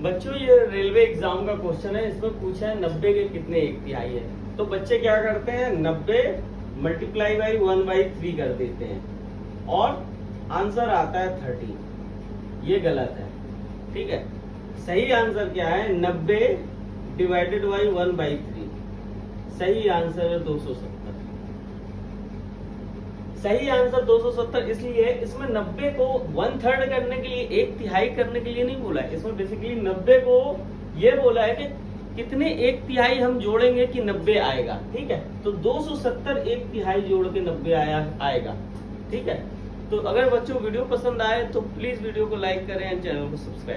बच्चों ये railway exam का क्वेश्चन है, इसमें पूछा है 90 के कितने 1/3 है। तो बच्चे क्या करते हैं, 90 मल्टीप्लाई बाई 1/3 कर देते हैं और आंसर आता है 30। ये गलत है, ठीक है। सही आंसर क्या है, 90 डिवाइडेड बाई 1/3। सही आंसर है 270। सही आंसर 270 इसलिए है, इसमें 90 को 1/3 करने के लिए, 1/3 करने के लिए नहीं बोला है। इसमें बेसिकली 90 को ये बोला है कि कितने 1/3 हम जोड़ेंगे कि 90 आएगा, ठीक है। तो 270 1/3 जोड़ के 90 आएगा, ठीक है। तो अगर बच्चों वीडियो पसंद आए तो प्लीज वीडियो को लाइक करें, चैनल को सब्सक्राइब